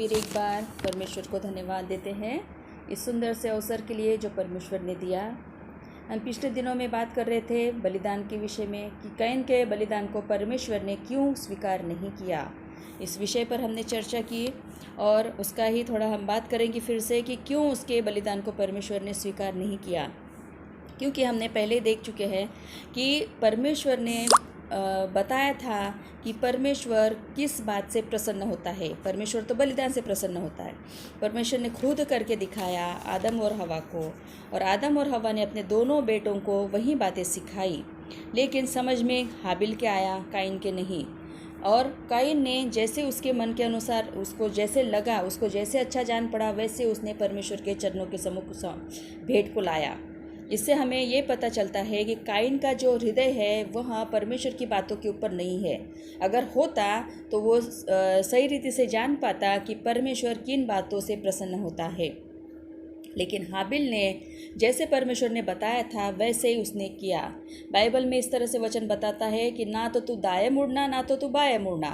फिर एक बार परमेश्वर को धन्यवाद देते हैं इस सुंदर से अवसर के लिए जो परमेश्वर ने दिया। हम पिछले दिनों में बात कर रहे थे बलिदान के विषय में कि कैन के बलिदान को परमेश्वर ने क्यों स्वीकार नहीं किया। इस विषय पर हमने चर्चा की और उसका ही थोड़ा हम बात करेंगे फिर से कि क्यों उसके बलिदान को परमेश्वर ने स्वीकार नहीं किया। क्योंकि हमने पहले देख चुके हैं कि परमेश्वर ने बताया था कि परमेश्वर किस बात से प्रसन्न होता है। परमेश्वर तो बलिदान से प्रसन्न होता है। परमेश्वर ने खुद करके दिखाया आदम और हवा को, और आदम और हवा ने अपने दोनों बेटों को वही बातें सिखाई, लेकिन समझ में हाबिल के आया, काइन के नहीं। और काइन ने जैसे उसके मन के अनुसार उसको जैसे लगा, उसको जैसे अच्छा जान पड़ा, वैसे उसने परमेश्वर के चरणों के सम्मुख भेंट को लाया। इससे हमें ये पता चलता है कि काइन का जो हृदय है वह परमेश्वर की बातों के ऊपर नहीं है। अगर होता तो वो सही रीति से जान पाता कि परमेश्वर किन बातों से प्रसन्न होता है। लेकिन हाबिल ने जैसे परमेश्वर ने बताया था वैसे ही उसने किया। बाइबल में इस तरह से वचन बताता है कि ना तो तू दाएं मुड़ना, ना तो तू बाएं मुड़ना।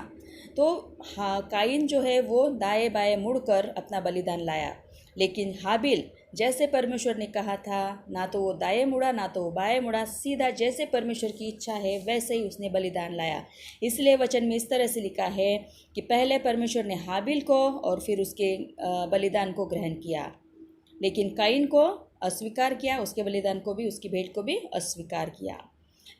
तो हाँ, काइन जो है वो दाएं बाएं मुड़कर अपना बलिदान लाया, लेकिन हाबिल जैसे परमेश्वर ने कहा था, ना तो वो दाएं मुड़ा ना तो वो बाएं मुड़ा, सीधा जैसे परमेश्वर की इच्छा है वैसे ही उसने बलिदान लाया। इसलिए वचन में इस तरह से लिखा है कि पहले परमेश्वर ने हाबिल को और फिर उसके बलिदान को ग्रहण किया, लेकिन काइन को अस्वीकार किया, उसके बलिदान को भी, उसकी भेंट को भी अस्वीकार किया।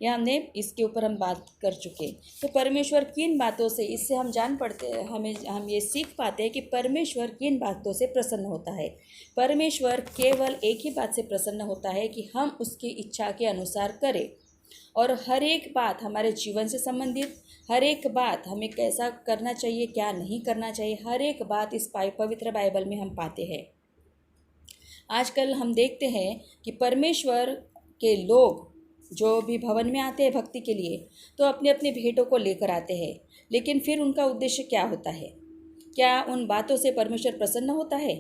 यह हमने इसके ऊपर हम बात कर चुके। तो परमेश्वर किन बातों से, इससे हम जान पड़ते हैं, हम ये सीख पाते हैं कि परमेश्वर किन बातों से प्रसन्न होता है। परमेश्वर केवल एक ही बात से प्रसन्न होता है कि हम उसकी इच्छा के अनुसार करें, और हर एक बात हमारे जीवन से संबंधित, हर एक बात हमें कैसा करना चाहिए, क्या नहीं करना चाहिए, हर एक बात इस पवित्र बाइबल में हम पाते हैं। आजकल हम देखते हैं कि परमेश्वर के लोग जो भी भवन में आते हैं भक्ति के लिए, तो अपने अपने भेंटों को लेकर आते हैं, लेकिन फिर उनका उद्देश्य क्या होता है? क्या उन बातों से परमेश्वर प्रसन्न होता है?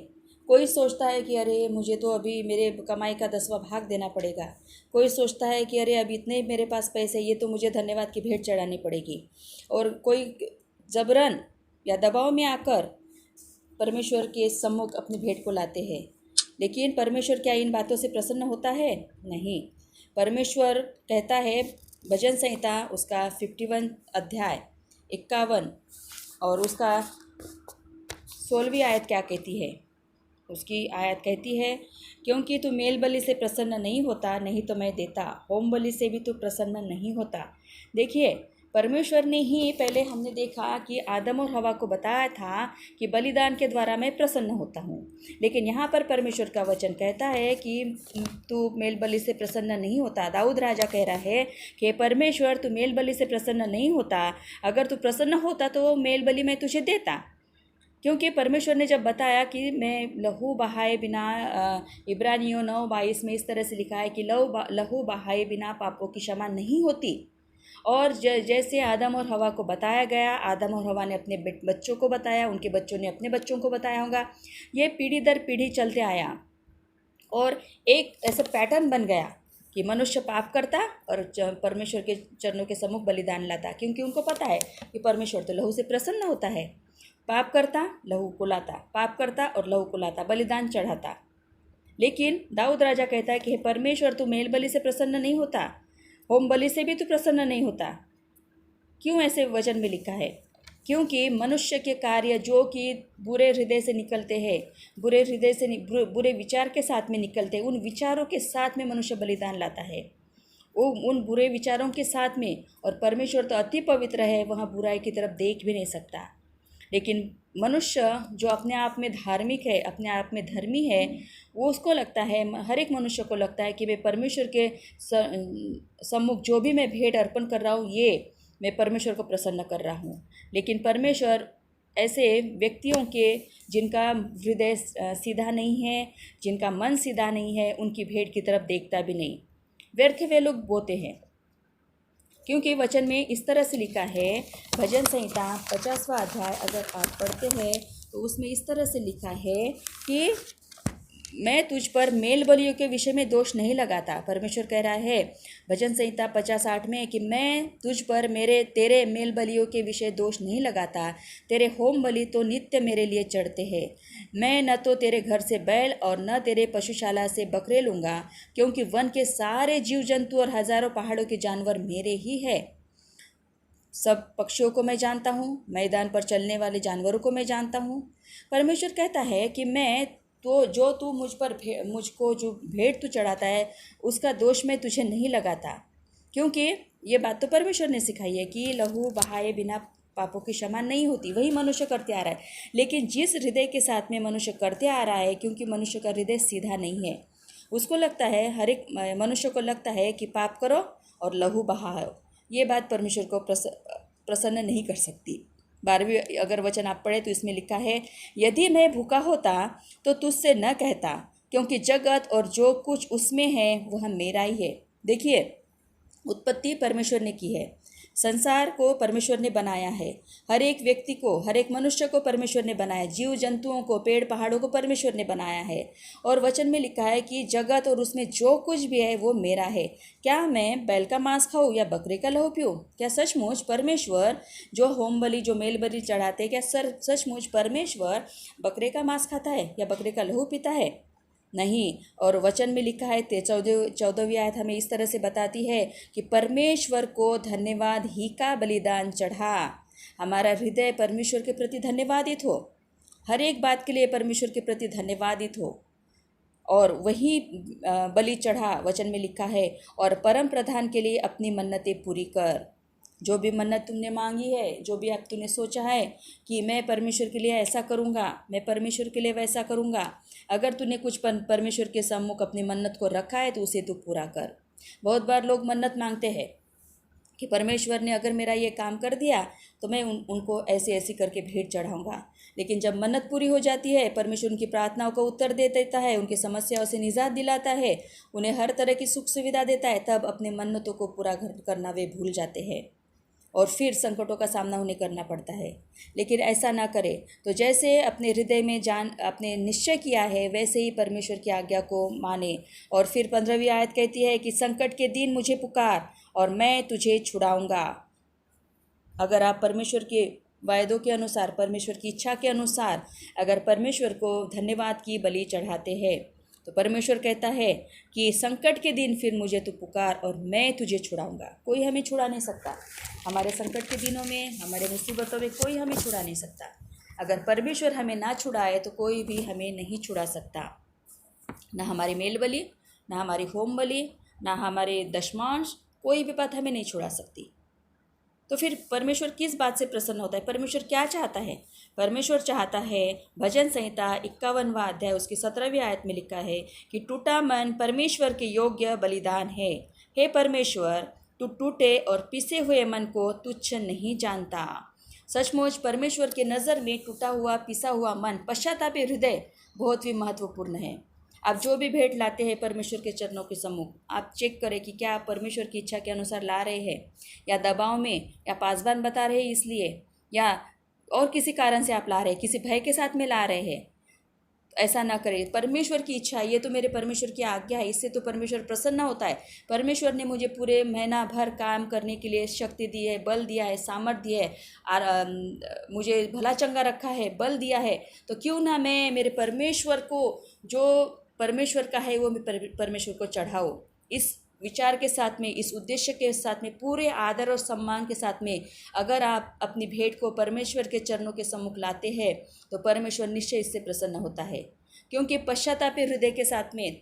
कोई सोचता है कि अरे मुझे तो अभी मेरे कमाई का 10वां भाग देना पड़ेगा। कोई सोचता है कि अरे अभी इतने मेरे पास पैसे, ये तो मुझे धन्यवाद की भेंट चढ़ानी पड़ेगी। और कोई जबरन या दबाव में आकर परमेश्वर के सम्मुख अपनी भेंट को लाते हैं। लेकिन परमेश्वर क्या इन बातों से प्रसन्न होता है? नहीं। परमेश्वर कहता है भजन संहिता उसका 51 अध्याय 51 और उसका 16वीं आयत क्या कहती है? उसकी आयत कहती है, क्योंकि तू मेल बलि से प्रसन्न नहीं होता, नहीं तो मैं देता, होम बलि से भी तू प्रसन्न नहीं होता। देखिए, परमेश्वर ने ही, पहले हमने देखा कि आदम और हवा को बताया था कि बलिदान के द्वारा मैं प्रसन्न होता हूँ, लेकिन यहाँ पर परमेश्वर का वचन कहता है कि तू मेल बलि से प्रसन्न नहीं होता। दाऊद राजा कह रहा है कि परमेश्वर तू मेल बलि से प्रसन्न नहीं होता, अगर तू प्रसन्न होता तो मेल बलि मैं तुझे देता। क्योंकि परमेश्वर ने जब बताया कि मैं लहू बहाए बिना, इब्रानियों 9:22 में इस तरह से लिखा है कि लहू बहाए बिना पापों की क्षमा नहीं होती। और जैसे आदम और हवा को बताया गया, आदम और हवा ने अपने बच्चों को बताया, उनके बच्चों ने अपने बच्चों को बताया होगा, ये पीढ़ी दर पीढ़ी चलते आया और एक ऐसा पैटर्न बन गया कि मनुष्य पाप करता और परमेश्वर के चरणों के सम्मुख बलिदान लाता, क्योंकि उनको पता है कि परमेश्वर तो लहू से प्रसन्न होता है। पाप करता, लहू को लाता, पाप करता और लहू को लाता, बलिदान चढ़ाता। लेकिन दाऊद राजा कहता है कि परमेश्वर तू मेल बलि से प्रसन्न नहीं होता, होम बलि से भी तू प्रसन्न नहीं होता। क्यों ऐसे वचन में लिखा है? क्योंकि मनुष्य के कार्य जो कि बुरे हृदय से निकलते हैं, बुरे हृदय से बुरे विचार के साथ में निकलते हैं, उन विचारों के साथ में मनुष्य बलिदान लाता है, वो उन बुरे विचारों के साथ में। और परमेश्वर तो अति पवित्र है, वहाँ बुराई की तरफ देख भी नहीं सकता। लेकिन मनुष्य जो अपने आप में धार्मिक है, अपने आप में धर्मी है, वो उसको लगता है, हर एक मनुष्य को लगता है कि मैं परमेश्वर के सम्मुख जो भी मैं भेंट अर्पण कर रहा हूँ, ये मैं परमेश्वर को प्रसन्न कर रहा हूँ। लेकिन परमेश्वर ऐसे व्यक्तियों के, जिनका हृदय सीधा नहीं है, जिनका मन सीधा नहीं है, उनकी भेंट की तरफ देखता भी नहीं। व्यर्थ वे लोग बोते हैं, क्योंकि वचन में इस तरह से लिखा है, भजन संहिता 50वां अध्याय अगर आप पढ़ते हैं तो उसमें इस तरह से लिखा है कि मैं तुझ पर मेल बलियों के विषय में दोष नहीं लगाता। परमेश्वर कह रहा है भजन संहिता 50:8 में कि मैं तुझ पर तेरे मेल बलियों के विषय दोष नहीं लगाता। तेरे होम बलि तो नित्य मेरे लिए चढ़ते हैं। मैं न तो तेरे घर से बैल और न तेरे पशुशाला से बकरे लूँगा, क्योंकि वन के सारे जीव जंतु और हजारों पहाड़ों के जानवर मेरे ही है। सब पक्षियों को मैं जानता हूँ, मैदान पर चलने वाले जानवरों को मैं जानता हूँ। परमेश्वर कहता है कि मैं तो जो तू मुझको जो भेंट तू चढ़ाता है उसका दोष मैं तुझे नहीं लगाता, क्योंकि ये बात तो परमेश्वर ने सिखाई है कि लहू बहाए बिना पापों की क्षमा नहीं होती। वही मनुष्य करते आ रहा है, लेकिन जिस हृदय के साथ में मनुष्य करते आ रहा है, क्योंकि मनुष्य का हृदय सीधा नहीं है, उसको लगता है, हर एक मनुष्य को लगता है कि पाप करो और लहू बहाओ। ये बात परमेश्वर को प्रसन्न नहीं कर सकती। 12वीं अगर वचन आप पढ़े तो इसमें लिखा है, यदि मैं भूखा होता तो तुझसे न कहता, क्योंकि जगत और जो कुछ उसमें है वह मेरा ही है। देखिए, उत्पत्ति परमेश्वर ने की है, संसार को परमेश्वर ने बनाया है, हर एक व्यक्ति को, हर एक मनुष्य को परमेश्वर ने बनाया, जीव जंतुओं को, पेड़ पहाड़ों को परमेश्वर ने बनाया है। और वचन में लिखा है कि जगत और उसमें जो कुछ भी है वो मेरा है। क्या मैं बैल का मांस खाऊं या बकरे का लहू पीऊं? क्या सचमुच परमेश्वर जो होम बलि, जो मेल बलि चढ़ाते हैं, क्या सचमुच परमेश्वर बकरे का मांस खाता है या बकरे का लहू पीता है? नहीं। और वचन में लिखा है 14वीं आयत हमें इस तरह से बताती है कि परमेश्वर को धन्यवाद ही का बलिदान चढ़ा। हमारा हृदय परमेश्वर के प्रति धन्यवादित हो, हर एक बात के लिए परमेश्वर के प्रति धन्यवादित हो, और वही बलि चढ़ा। वचन में लिखा है, और परम प्रधान के लिए अपनी मन्नतें पूरी कर। जो भी मन्नत तुमने मांगी है, जो भी आप तूने सोचा है कि मैं परमेश्वर के लिए ऐसा करूँगा, मैं परमेश्वर के लिए वैसा करूँगा, अगर तूने कुछ परमेश्वर के सम्मुख अपनी मन्नत को रखा है तो उसे तू पूरा कर। बहुत बार लोग मन्नत मांगते हैं कि परमेश्वर ने अगर मेरा ये काम कर दिया तो मैं उनको ऐसे ऐसे करके भेंट चढ़ाऊँगा। लेकिन जब मन्नत पूरी हो जाती है, परमेश्वर उनकी प्रार्थनाओं को उत्तर दे देता है, उनकी समस्याओं से निजात दिलाता है, उन्हें हर तरह की सुख सुविधा देता है, तब अपने मन्नतों को पूरा करना वे भूल जाते हैं और फिर संकटों का सामना उन्हें करना पड़ता है। लेकिन ऐसा ना करे, तो जैसे अपने हृदय में अपने निश्चय किया है वैसे ही परमेश्वर की आज्ञा को माने। और फिर 15वीं आयत कहती है कि संकट के दिन मुझे पुकार और मैं तुझे छुड़ाऊंगा। अगर आप परमेश्वर के वायदों के अनुसार, परमेश्वर की इच्छा के अनुसार अगर परमेश्वर को धन्यवाद की बलि चढ़ाते हैं, तो परमेश्वर कहता है कि संकट के दिन फिर मुझे तू पुकार और मैं तुझे छुड़ाऊंगा। कोई हमें छुड़ा नहीं सकता। हमारे संकट के दिनों में, हमारे मुसीबतों में कोई हमें छुड़ा नहीं सकता। अगर परमेश्वर हमें ना छुड़ाए तो कोई भी हमें नहीं छुड़ा सकता। ना हमारी मेल बलि, ना हमारी होम बलि, ना हमारे दशमांश, कोई भी बात हमें नहीं छुड़ा सकती। तो फिर परमेश्वर किस बात से प्रसन्न होता है? परमेश्वर क्या चाहता है? परमेश्वर चाहता है, भजन संहिता 51वां अध्याय उसकी 17वीं आयत में लिखा है कि टूटा मन परमेश्वर के योग्य बलिदान है। हे परमेश्वर, तू टूटे और पिसे हुए मन को तुच्छ नहीं जानता। सचमुच परमेश्वर के नज़र में टूटा हुआ, पिसा हुआ मन, पश्चातापी हृदय बहुत ही महत्वपूर्ण है। आप जो भी भेंट लाते हैं परमेश्वर के चरणों के सम्मुख, आप चेक करें कि क्या आप परमेश्वर की इच्छा के अनुसार ला रहे हैं, या दबाव में, या पासबान बता रहे हैं इसलिए, या और किसी कारण से आप ला रहे हैं, किसी भय के साथ में ला रहे हैं। तो ऐसा ना करें। परमेश्वर की इच्छा, ये तो मेरे परमेश्वर की आज्ञा है, इससे तो परमेश्वर प्रसन्न होता है। परमेश्वर ने मुझे पूरे महीना भर काम करने के लिए शक्ति दी है, बल दिया है, सामर्थ्य दिया है, और मुझे भला चंगा रखा है, बल दिया है, तो क्यों ना मैं मेरे परमेश्वर को, जो परमेश्वर का है वो मैं परमेश्वर को चढ़ाओ। इस विचार के साथ में, इस उद्देश्य के साथ में, पूरे आदर और सम्मान के साथ में अगर आप अपनी भेंट को परमेश्वर के चरणों के सम्मुख लाते हैं तो परमेश्वर निश्चय इससे प्रसन्न होता है। क्योंकि पश्चातापी हृदय के साथ में,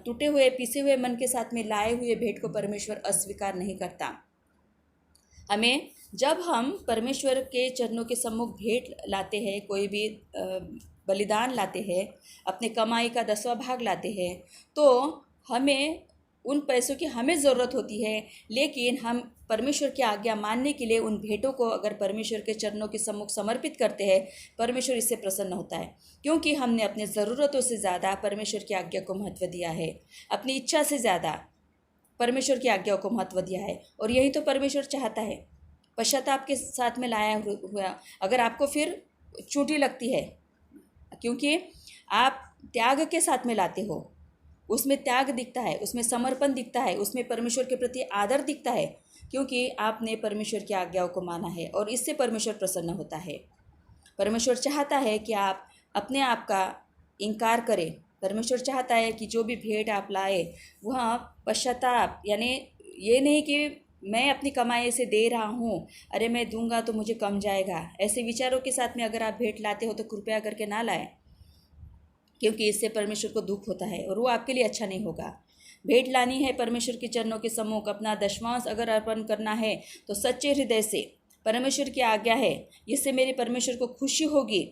टूटे हुए, पिसे हुए मन के साथ में लाए हुए भेंट को परमेश्वर अस्वीकार नहीं करता। हमें, जब हम परमेश्वर के चरणों के सम्मुख भेंट लाते हैं, कोई भी बलिदान लाते हैं, अपने कमाई का 10वां भाग लाते हैं, तो हमें उन पैसों की हमें ज़रूरत होती है, लेकिन हम परमेश्वर की आज्ञा मानने के लिए उन भेंटों को अगर परमेश्वर के चरणों के सम्मुख समर्पित करते हैं, परमेश्वर इससे प्रसन्न होता है। क्योंकि हमने अपने ज़रूरतों से ज़्यादा परमेश्वर की आज्ञा को महत्व दिया है, अपनी इच्छा से ज़्यादा परमेश्वर की आज्ञा को महत्व दिया है। और यही तो परमेश्वर चाहता है, पश्चाताप के साथ में लाया हुआ। अगर आपको फिर चोटी लगती है, क्योंकि आप त्याग के साथ में लाते हो, उसमें त्याग दिखता है, उसमें समर्पण दिखता है, उसमें परमेश्वर के प्रति आदर दिखता है, क्योंकि आपने परमेश्वर की आज्ञाओं को माना है और इससे परमेश्वर प्रसन्न होता है। परमेश्वर चाहता है कि आप अपने आप का इनकार करें। परमेश्वर चाहता है कि जो भी भेंट आप लाए वह पश्चाताप, यानी ये नहीं कि मैं अपनी कमाई से दे रहा हूँ, अरे मैं दूंगा तो मुझे कम जाएगा, ऐसे विचारों के साथ में अगर आप भेंट लाते हो तो कृपया करके ना लाएं, क्योंकि इससे परमेश्वर को दुख होता है और वो आपके लिए अच्छा नहीं होगा। भेंट लानी है परमेश्वर के चरणों के सम्मुख, अपना दशमांश अगर अर्पण करना है तो सच्चे हृदय से, परमेश्वर की आज्ञा है, इससे मेरे परमेश्वर को खुशी होगी,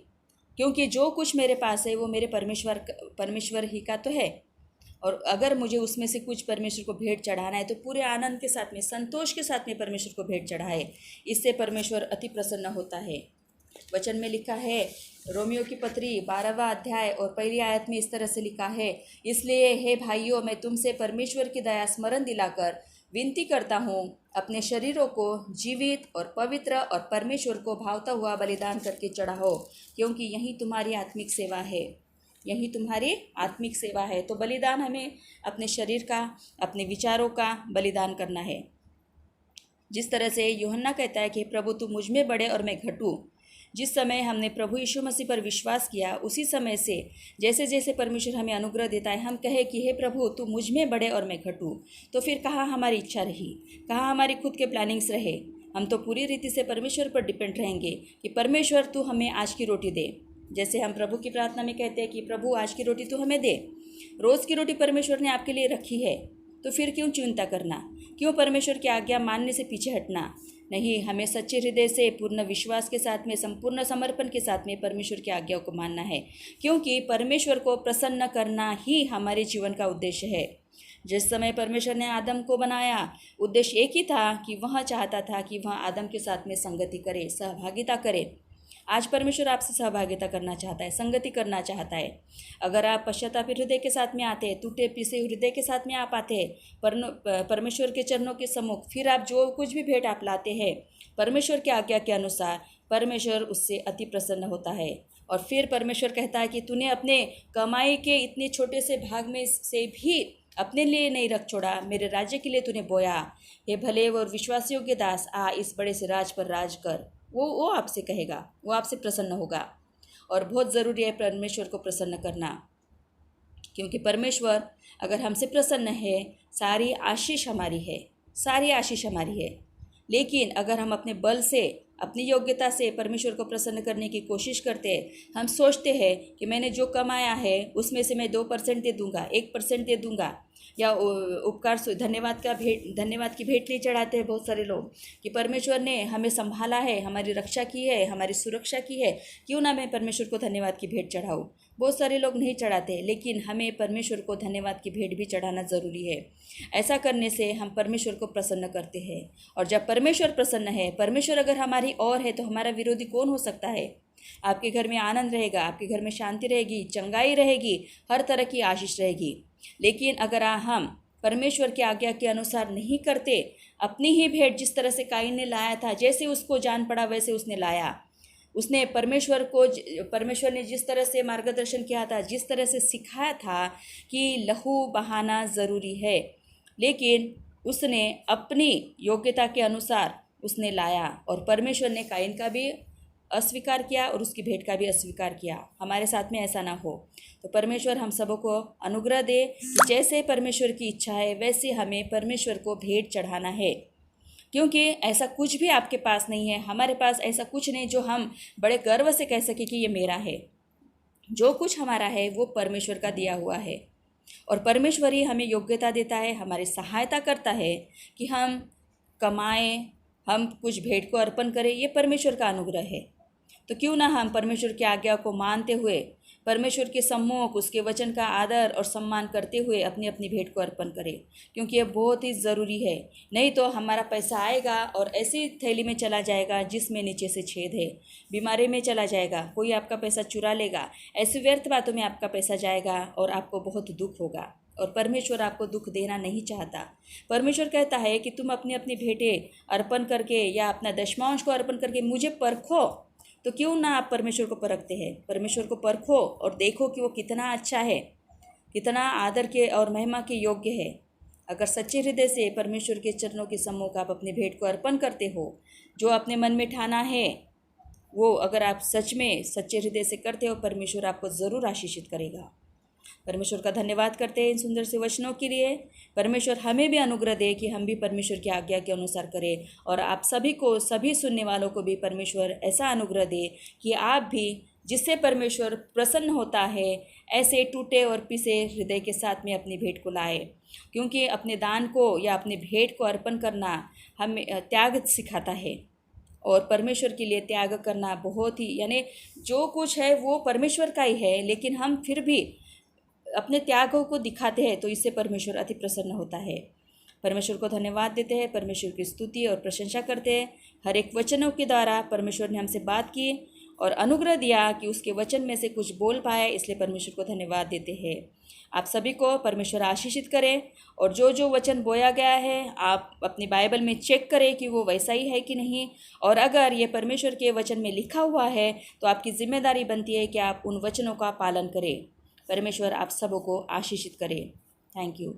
क्योंकि जो कुछ मेरे पास है वो मेरे परमेश्वर ही का तो है। और अगर मुझे उसमें से कुछ परमेश्वर को भेंट चढ़ाना है तो पूरे आनंद के साथ में, संतोष के साथ में परमेश्वर को भेंट चढ़ाए, इससे परमेश्वर अति प्रसन्न होता है। वचन में लिखा है, रोमियो की पत्री 12वां अध्याय और पहली आयत में इस तरह से लिखा है, इसलिए हे भाइयों, मैं तुमसे परमेश्वर की दया स्मरण दिलाकर विनती करता हूँ, अपने शरीरों को जीवित और पवित्र और परमेश्वर को भावता हुआ बलिदान करके चढ़ाओ, क्योंकि यही तुम्हारी आत्मिक सेवा है। यही तुम्हारी आत्मिक सेवा है। तो बलिदान हमें अपने शरीर का, अपने विचारों का बलिदान करना है। जिस तरह से यूहन्ना कहता है कि प्रभु तू मुझ में बढ़े और मैं घटूं, जिस समय हमने प्रभु यीशु मसीह पर विश्वास किया, उसी समय से जैसे जैसे परमेश्वर हमें अनुग्रह देता है, हम कहे कि हे प्रभु तू मुझ में बढ़े और मैं घटूं, तो फिर कहाँ हमारी इच्छा रही, कहाँ हमारी खुद के प्लानिंग्स रहे। हम तो पूरी रीति से परमेश्वर पर डिपेंड रहेंगे कि परमेश्वर तू हमें आज की रोटी दे। जैसे हम प्रभु की प्रार्थना में कहते हैं कि प्रभु आज की रोटी तू हमें दे। रोज़ की रोटी परमेश्वर ने आपके लिए रखी है, तो फिर क्यों चिंता करना, क्यों परमेश्वर की आज्ञा मानने से पीछे हटना। नहीं, हमें सच्चे हृदय से, पूर्ण विश्वास के साथ में, संपूर्ण समर्पण के साथ में परमेश्वर की आज्ञाओं को मानना है, क्योंकि परमेश्वर को प्रसन्न करना ही हमारे जीवन का उद्देश्य है। जिस समय परमेश्वर ने आदम को बनाया, उद्देश्य एक ही था कि वह चाहता था कि वह आदम के साथ में संगति करे, सहभागिता करे। आज परमेश्वर आपसे सहभागिता करना चाहता है, संगति करना चाहता है। अगर आप पश्चाताप हृदय के साथ में आते हैं, टूटे पीसे हृदय के साथ में आप आते हैं परमेश्वर के चरणों के सम्मुख, फिर आप जो कुछ भी भेंट आप लाते हैं परमेश्वर की आज्ञा के अनुसार, परमेश्वर उससे अति प्रसन्न होता है। और फिर परमेश्वर कहता है कि तूने अपने कमाई के इतने छोटे से भाग में से भी अपने लिए नहीं रख छोड़ा, मेरे राज्य के लिए तूने बोया। हे भले और विश्वास योग्य दास, आ इस बड़े से राज पर राज कर। वो आपसे कहेगा, वो आपसे प्रसन्न होगा। और बहुत ज़रूरी है परमेश्वर को प्रसन्न करना, क्योंकि परमेश्वर अगर हमसे प्रसन्न है, सारी आशीष हमारी है, सारी आशीष हमारी है। लेकिन अगर हम अपने बल से, अपनी योग्यता से परमेश्वर को प्रसन्न करने की कोशिश करते हैं, हम सोचते हैं कि मैंने जो कमाया है उसमें से मैं 2% दे दूंगा, 1% दे दूंगा, या उपकार से धन्यवाद की भेंट नहीं चढ़ाते हैं बहुत सारे लोग कि परमेश्वर ने हमें संभाला है, हमारी रक्षा की है, हमारी सुरक्षा की है, क्यों ना मैं परमेश्वर को धन्यवाद की भेंट चढ़ाऊँ। बहुत सारे लोग नहीं चढ़ाते, लेकिन हमें परमेश्वर को धन्यवाद की भेंट भी चढ़ाना ज़रूरी है। ऐसा करने से हम परमेश्वर को प्रसन्न करते हैं। और जब परमेश्वर प्रसन्न है, परमेश्वर अगर हमारी ओर है, तो हमारा विरोधी कौन हो सकता है। आपके घर में आनंद रहेगा, आपके घर में शांति रहेगी, चंगाई रहेगी, हर तरह की आशीष रहेगी। लेकिन अगर हम परमेश्वर की आज्ञा के अनुसार नहीं करते, अपनी ही भेंट जिस तरह से काइन ने लाया था, जैसे उसको जान पड़ा वैसे उसने लाया, उसने परमेश्वर ने जिस तरह से मार्गदर्शन किया था, जिस तरह से सिखाया था कि लहू बहाना ज़रूरी है, लेकिन उसने अपनी योग्यता के अनुसार उसने लाया, और परमेश्वर ने काइन का भी अस्वीकार किया और उसकी भेंट का भी अस्वीकार किया। हमारे साथ में ऐसा ना हो। तो परमेश्वर हम सबों को अनुग्रह दे, जैसे परमेश्वर की इच्छा है वैसे हमें परमेश्वर को भेंट चढ़ाना है, क्योंकि ऐसा कुछ भी आपके पास नहीं है, हमारे पास ऐसा कुछ नहीं जो हम बड़े गर्व से कह सके कि ये मेरा है। जो कुछ हमारा है वो परमेश्वर का दिया हुआ है, और परमेश्वर ही हमें योग्यता देता है, हमारी सहायता करता है कि हम कमाएं, हम कुछ भेंट को अर्पण करें। ये परमेश्वर का अनुग्रह है। तो क्यों ना हम परमेश्वर की आज्ञा को मानते हुए, परमेश्वर के सम्मुख उसके वचन का आदर और सम्मान करते हुए अपनी अपनी भेंट को अर्पण करें, क्योंकि ये बहुत ही ज़रूरी है। नहीं तो हमारा पैसा आएगा और ऐसी थैली में चला जाएगा जिसमें नीचे से छेद है, बीमारी में चला जाएगा, कोई आपका पैसा चुरा लेगा, ऐसी व्यर्थ बातों में आपका पैसा जाएगा और आपको बहुत दुख होगा। और परमेश्वर आपको दुख देना नहीं चाहता। परमेश्वर कहता है कि तुम अपनी अपनी भेंटें अर्पण करके या अपना दशमांश को अर्पण करके मुझे परखो, तो क्यों ना आप परमेश्वर को परखते हैं। परमेश्वर को परखो और देखो कि वो कितना अच्छा है, कितना आदर के और महिमा के योग्य है। अगर सच्चे हृदय से परमेश्वर के चरणों के सम्मुख आप अपनी भेंट को अर्पण करते हो, जो अपने मन में ठाना है वो अगर आप सच में सच्चे हृदय से करते हो, परमेश्वर आपको ज़रूर आशीषित करेगा। परमेश्वर का धन्यवाद करते हैं इन सुंदर से वचनों के लिए। परमेश्वर हमें भी अनुग्रह दे कि हम भी परमेश्वर की आज्ञा के अनुसार करें, और आप सभी को, सभी सुनने वालों को भी परमेश्वर ऐसा अनुग्रह दे कि आप भी, जिससे परमेश्वर प्रसन्न होता है, ऐसे टूटे और पिसे हृदय के साथ में अपनी भेंट को लाए। क्योंकि अपने दान को या अपने भेंट को अर्पण करना हमें त्याग सिखाता है, और परमेश्वर के लिए त्याग करना बहुत ही, यानी जो कुछ है वो परमेश्वर का ही है, लेकिन हम फिर भी अपने त्यागों को दिखाते हैं, तो इससे परमेश्वर अति प्रसन्न होता है। परमेश्वर को धन्यवाद देते हैं, परमेश्वर की स्तुति और प्रशंसा करते हैं। हर एक वचनों के द्वारा परमेश्वर ने हमसे बात की और अनुग्रह दिया कि उसके वचन में से कुछ बोल पाए, इसलिए परमेश्वर को धन्यवाद देते हैं। आप सभी को परमेश्वर आशीषित करें, और जो जो वचन बोया गया है आप अपनी बाइबल में चेक करें कि वो वैसा ही है कि नहीं, और अगर ये परमेश्वर के वचन में लिखा हुआ है तो आपकी जिम्मेदारी बनती है कि आप उन वचनों का पालन करें। परमेश्वर आप सबों को आशीषित करे। Thank you.